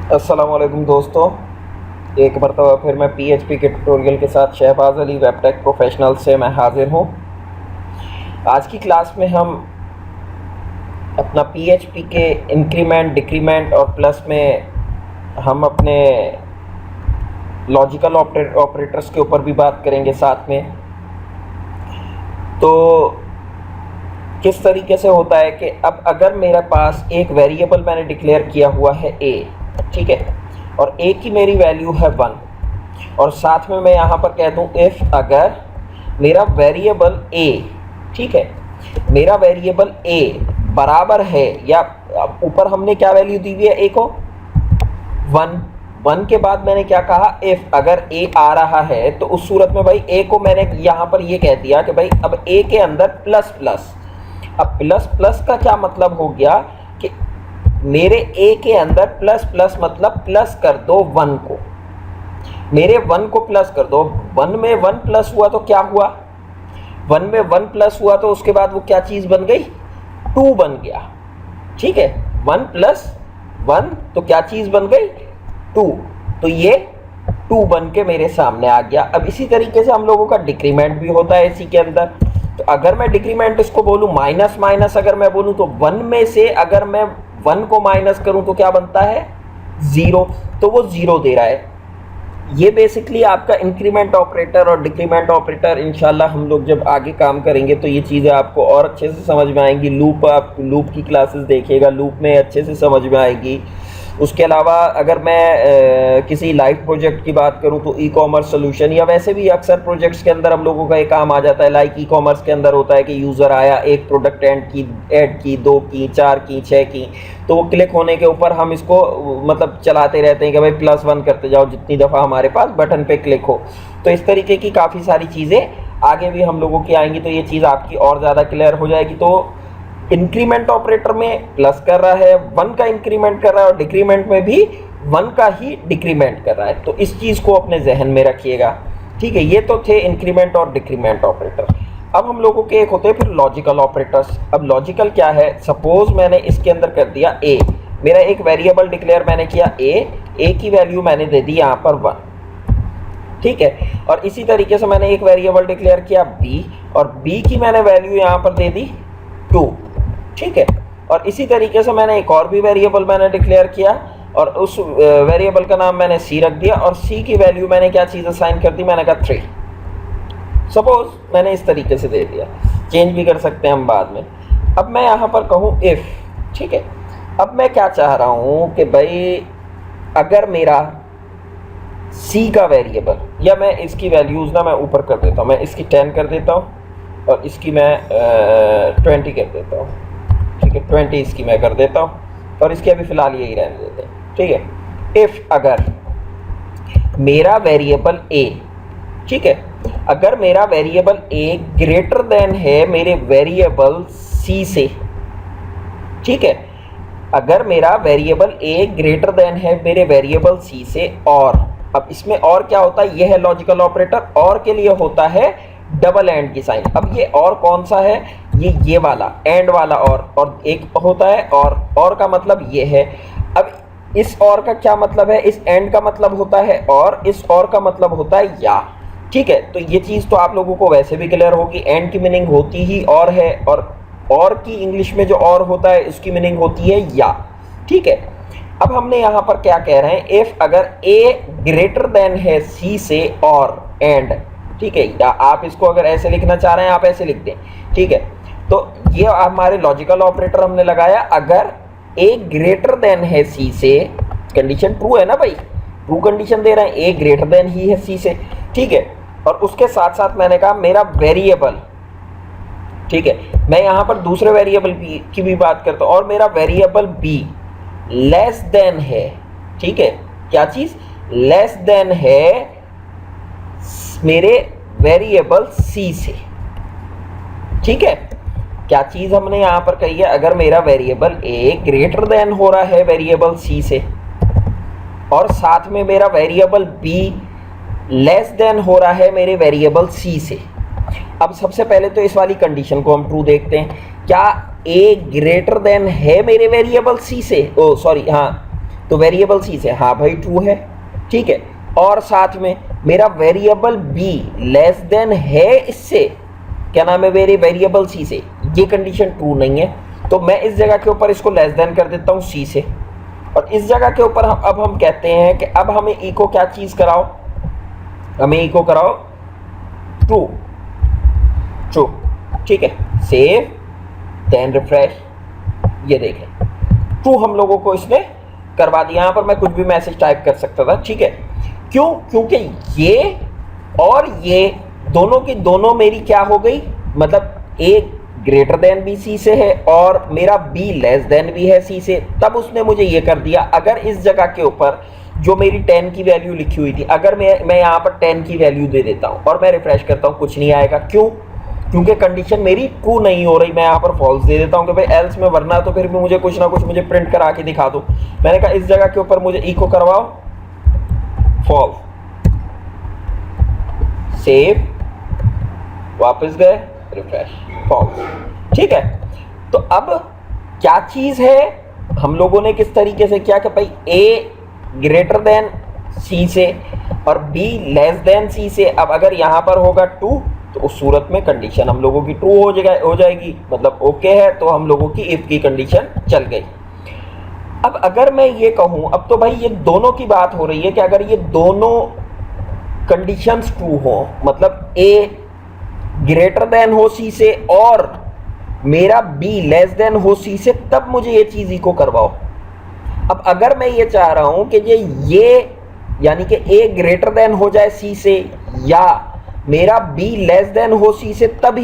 अस्सलाम वालेकुम दोस्तों। एक मरतबा फिर मैं पीएचपी के ट्यूटोरियल के साथ शहबाज अली वेबटेक प्रोफेशनल से मैं हाज़िर हूँ। आज की क्लास में हम अपना पीएचपी के इंक्रीमेंट, डिक्रीमेंट और प्लस में हम अपने लॉजिकल ऑपरेटर्स के ऊपर भी बात करेंगे साथ में। तो किस तरीके से होता है कि अब अगर मेरे पास एक वेरिएबल मैंने डिक्लेयर किया हुआ है ए, ठीक है, और ए की मेरी वैल्यू है 1 और साथ में मैं यहाँ पर कह दूँ इफ़ अगर मेरा वेरिएबल ए, ठीक है, मेरा वेरिएबल ए बराबर है या ऊपर हमने क्या वैल्यू दी हुई है ए को 1 के बाद मैंने क्या कहा इफ़ अगर ए आ रहा है तो उस सूरत में भाई ए को मैंने यहाँ पर ये कह दिया कि भाई अब ए के अंदर प्लस प्लस। अब प्लस प्लस का क्या मतलब हो गया कि मेरे ए के अंदर प्लस प्लस मतलब प्लस कर दो 1 को, मेरे 1 को प्लस कर दो। 1 में 1 प्लस हुआ तो क्या हुआ, 1 में 1 प्लस हुआ तो उसके बाद वो क्या चीज़ बन गई, 2 बन गया। ठीक है, 1 प्लस 1 तो क्या चीज़ बन गई, 2। तो ये 2 बन के मेरे सामने आ गया। अब इसी तरीके से हम लोगों का डिक्रीमेंट भी होता है इसी के अंदर। तो अगर मैं डिक्रीमेंट इसको बोलूँ माइनस माइनस अगर मैं बोलूँ तो 1 में से अगर मैं 1 को माइनस करूँ तो क्या बनता है 0, तो वो 0 दे रहा है। ये बेसिकली आपका इंक्रीमेंट ऑपरेटर और डिक्रीमेंट ऑपरेटर। इंशाल्लाह हम लोग जब आगे काम करेंगे तो ये चीज़ें आपको और अच्छे से समझ में आएंगी। आप लूप की क्लासेस देखिएगा, लूप में अच्छे से समझ में आएगी। उसके अलावा अगर मैं किसी लाइव प्रोजेक्ट की बात करूं तो ई कॉमर्स सोल्यूशन या वैसे भी अक्सर प्रोजेक्ट्स के अंदर हम लोगों का एक काम आ जाता है। लाइक ई कॉमर्स के अंदर होता है कि यूज़र आया, एक प्रोडक्ट ऐड की 2 की 4 की 6 की, तो वो क्लिक होने के ऊपर हम इसको मतलब चलाते रहते हैं कि भाई +1 करते जाओ जितनी दफ़ा हमारे पास बटन पे क्लिक हो। तो इस तरीके की काफ़ी सारी चीज़ें आगे भी हम लोगों की आएंगी, तो ये चीज़ आपकी और ज़्यादा क्लियर हो जाएगी। तो इंक्रीमेंट ऑपरेटर में प्लस कर रहा है, 1 का इंक्रीमेंट कर रहा है और डिक्रीमेंट में भी 1 का ही डिक्रीमेंट कर रहा है। तो इस चीज़ को अपने जहन में रखिएगा। ठीक है, ये तो थे इंक्रीमेंट और डिक्रीमेंट ऑपरेटर। अब हम लोगों के एक होते हैं फिर लॉजिकल ऑपरेटर्स। अब लॉजिकल क्या है, सपोज मैंने इसके अंदर कर दिया ए, मेरा एक वेरिएबल डिक्लेयर मैंने किया ए की वैल्यू मैंने दे दी यहाँ पर 1, ठीक है। और इसी तरीके से मैंने एक वेरिएबल डिक्लेयर किया बी और बी की मैंने वैल्यू यहाँ पर दे दी 2, ठीक है। और इसी तरीके से मैंने एक और भी वेरिएबल मैंने डिक्लेयर किया और उस वेरिएबल का नाम मैंने सी रख दिया और सी की वैल्यू मैंने क्या चीज़ असाइन कर दी, मैंने कहा 3। सपोज मैंने इस तरीके से दे दिया, चेंज भी कर सकते हैं हम बाद में। अब मैं यहाँ पर कहूँ इफ़, ठीक है। अब मैं क्या चाह रहा हूँ कि भाई अगर मेरा सी का वेरिएबल, या मैं इसकी वैल्यूज़ ना मैं ऊपर कर देता हूँ, मैं इसकी 10 कर देता हूँ और इसकी मैं 20 कर देता हूँ, ठीक है। 20 इसकी मैं कर देता हूँ और इसके अभी फ़िलहाल यही रहने देते हैं, ठीक है। इफ़ अगर मेरा वेरिएबल ए, ठीक है, अगर मेरा वेरिएबल ए ग्रेटर देन है मेरे वेरिएबल सी से, ठीक है, अगर मेरा वेरिएबल ए ग्रेटर देन है मेरे वेरिएबल सी से, और अब इसमें और क्या होता है, यह है लॉजिकल ऑपरेटर। और के लिए होता है डबल एंड की साइन। अब ये और कौन सा है, ये वाला एंड वाला और एक होता है और का मतलब ये है। अब इस और का क्या मतलब है, इस एंड का मतलब होता है और इस और का मतलब होता है या, ठीक है। तो ये चीज़ तो आप लोगों को वैसे भी क्लियर होगी, एंड की मीनिंग होती ही और है और की इंग्लिश में जो और होता है उसकी मीनिंग होती है या, ठीक है। अब हमने यहाँ पर क्या कह रहे हैं, इफ अगर ए ग्रेटर देन है सी से और एंड, ठीक है, या आप इसको अगर ऐसे लिखना चाह रहे हैं आप ऐसे लिख दें, ठीक है। तो ये हमारे लॉजिकल ऑपरेटर हमने लगाया, अगर ए ग्रेटर देन है सी से, कंडीशन ट्रू है ना भाई, ट्रू कंडीशन दे रहे हैं, ए ग्रेटर देन ही है सी से, ठीक है। और उसके साथ साथ मैंने कहा मेरा वेरिएबल, ठीक है, मैं यहाँ पर दूसरे वेरिएबल की भी बात करता हूँ, और मेरा वेरिएबल बी लेस देन है, ठीक है, क्या चीज़ लेस देन है मेरे वेरिएबल सी से, ठीक है। क्या चीज़ हमने यहाँ पर कही है, अगर मेरा वेरिएबल ए ग्रेटर देन हो रहा है वेरिएबल सी से और साथ में मेरा वेरिएबल बी लेस देन हो रहा है मेरे वेरिएबल सी से। अब सबसे पहले तो इस वाली कंडीशन को हम ट्रू देखते हैं, क्या ए ग्रेटर देन है मेरे वेरिएबल सी से, हाँ तो वेरिएबल सी से हाँ भाई ट्रू है, ठीक है। और साथ में मेरा वेरिएबल बी लेस देन है इससे, क्या नाम है, मेरे वेरिएबल सी से, ये कंडीशन ट्रू नहीं है, तो मैं इस जगह के ऊपर इसको लेस देन कर देता हूँ सी से। और इस जगह के ऊपर अब हम कहते हैं कि अब हमें इको क्या चीज़ कराओ, हमें इको कराओ ट्रू, ट्रू, ठीक है। सेव देन रिफ्रेश, ये देखें ट्रू हम लोगों को इसने करवा दिया। यहाँ पर मैं कुछ भी मैसेज टाइप कर सकता था, ठीक है। क्यों? क्योंकि ये और ये दोनों की दोनों मेरी क्या हो गई, मतलब ए ग्रेटर देन बी सी से है और मेरा बी लेस देन भी है सी से, तब उसने मुझे ये कर दिया। अगर इस जगह के ऊपर जो मेरी 10 की वैल्यू लिखी हुई थी, अगर मैं यहाँ पर 10 की वैल्यू दे देता हूँ और मैं रिफ्रेश करता हूँ, कुछ नहीं आएगा। क्यों? क्योंकि कंडीशन मेरी ट्रू नहीं हो रही। मैं यहाँ पर फॉल्स दे देता हूँ कि भाई एल्स में, वरना तो फिर भी मुझे कुछ ना कुछ मुझे प्रिंट करा के दिखा दो। मैंने कहा इस जगह के ऊपर मुझे इको करवाओ फॉल्स, सेव, वापस गए, रिफ्रेश, फॉल्स, ठीक है। तो अब क्या चीज है, हम लोगों ने किस तरीके से किया कि भाई ए ग्रेटर देन सी से और बी लेस देन सी से। अब अगर यहाँ पर होगा ट्रू तो उस सूरत में कंडीशन हम लोगों की ट्रू हो जाएगी, मतलब ओके है, तो हम लोगों की इफ की कंडीशन चल गई। अब अगर मैं ये कहूँ, अब तो भाई ये दोनों की बात हो रही है कि अगर ये दोनों कंडीशंस ट्रू हो, मतलब ए ग्रेटर देन हो सी से और मेरा बी लेस देन हो सी से, तब मुझे ये चीज इको करवाओ। अब अगर मैं ये चाह रहा हूं कि ये यानी कि ए ग्रेटर देन हो जाए सी से या मेरा बी लेस देन हो सी से, तब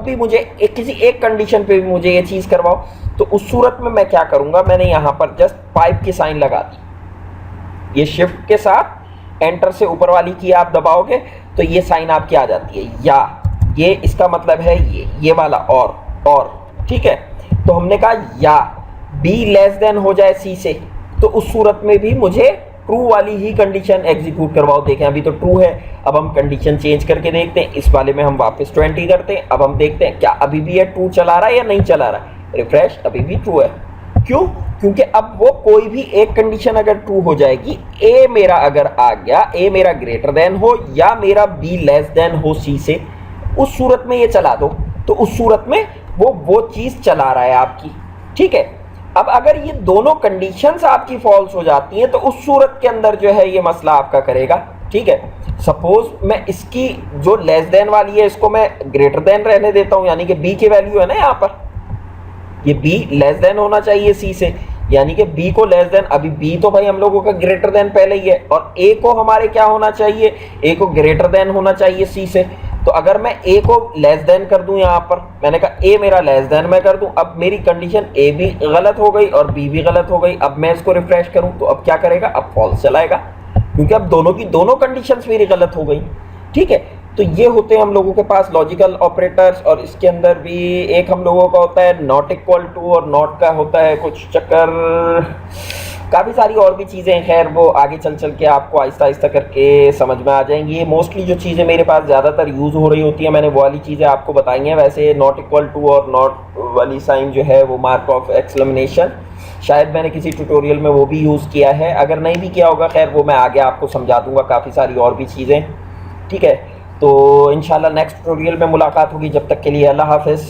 भी मुझे किसी एक कंडीशन पे भी मुझे ये चीज करवाओ, तो उस सूरत में मैं क्या करूंगा, मैंने यहां पर जस्ट पाइप की साइन लगा दी। ये शिफ्ट के साथ एंटर से ऊपर वाली की आप दबाओगे तो ये साइन आपकी आ जाती है, या ये इसका मतलब है ये वाला और, ठीक है। तो हमने कहा या बी लेस देन हो जाए सी से, तो उस सूरत में भी मुझे ट्रू वाली ही कंडीशन एग्जीक्यूट करवाओ। देखें अभी तो ट्रू है, अब हम कंडीशन चेंज करके देखते हैं। इस वाले में हम वापस 20 करते हैं। अब हम देखते हैं क्या अभी भी ये ट्रू चला रहा है या नहीं चला रहा है। रिफ्रेश, अभी भी ट्रू है। क्यों? क्योंकि अब वो कोई भी एक कंडीशन अगर ट्रू हो जाएगी, ए मेरा अगर आ गया, ए मेरा ग्रेटर देन हो या मेरा बी लेस देन हो सी से, उस सूरत में ये चला दो, तो उस सूरत में वो चीज चला रहा है आपकी, ठीक है। अब अगर ये दोनों कंडीशंस आपकी फॉल्स हो जाती हैं, तो उस सूरत के अंदर जो है ये मसला आपका करेगा, ठीक है। सपोज मैं इसकी जो लेस देन वाली है इसको मैं ग्रेटर देन रहने देता हूं, यानी कि बी की वैल्यू है ना यहाँ पर, ये बी लेस देन होना चाहिए सी से, यानी कि बी को लेस देन, अभी बी तो भाई हम लोगों का ग्रेटर देन पहले ही है, और ए को हमारे क्या होना चाहिए, ए को ग्रेटर देन होना चाहिए सी से। तो अगर मैं ए को लेस देन कर दूं, यहाँ पर मैंने कहा ए मेरा लेस देन मैं कर दूं, अब मेरी कंडीशन ए भी गलत हो गई और बी भी गलत हो गई। अब मैं इसको रिफ्रेश करूं तो अब क्या करेगा, अब फॉल्स चलाएगा, क्योंकि अब दोनों की दोनों कंडीशंस मेरी गलत हो गई, ठीक है। तो ये होते हैं हम लोगों के पास लॉजिकल ऑपरेटर्स, और इसके अंदर भी एक हम लोगों का होता है नॉट इक्वल टू, और नॉट का होता है कुछ चक्कर, काफ़ी सारी और भी चीज़ें। खैर वो आगे चल के आपको आहिस्ता आहिस्ता करके समझ में आ जाएंगी। ये मोस्टली जो चीज़ें मेरे पास ज़्यादातर यूज़ हो रही होती हैं, मैंने वो वाली चीज़ें आपको बताई हैं। वैसे नॉट इक्वल टू और नॉट वाली साइन जो है वो मार्क ऑफ एक्सक्लेमेशन, शायद मैंने किसी ट्यूटोरियल में वो भी यूज़ किया है, अगर नहीं भी किया होगा खैर वो मैं आगे आपको समझा दूँगा, काफ़ी सारी और भी चीज़ें, ठीक है। तो इंशाल्लाह नेक्स्ट ट्यूटोरियल में मुलाकात होगी, जब तक के लिए अल्लाह हाफ़िज़।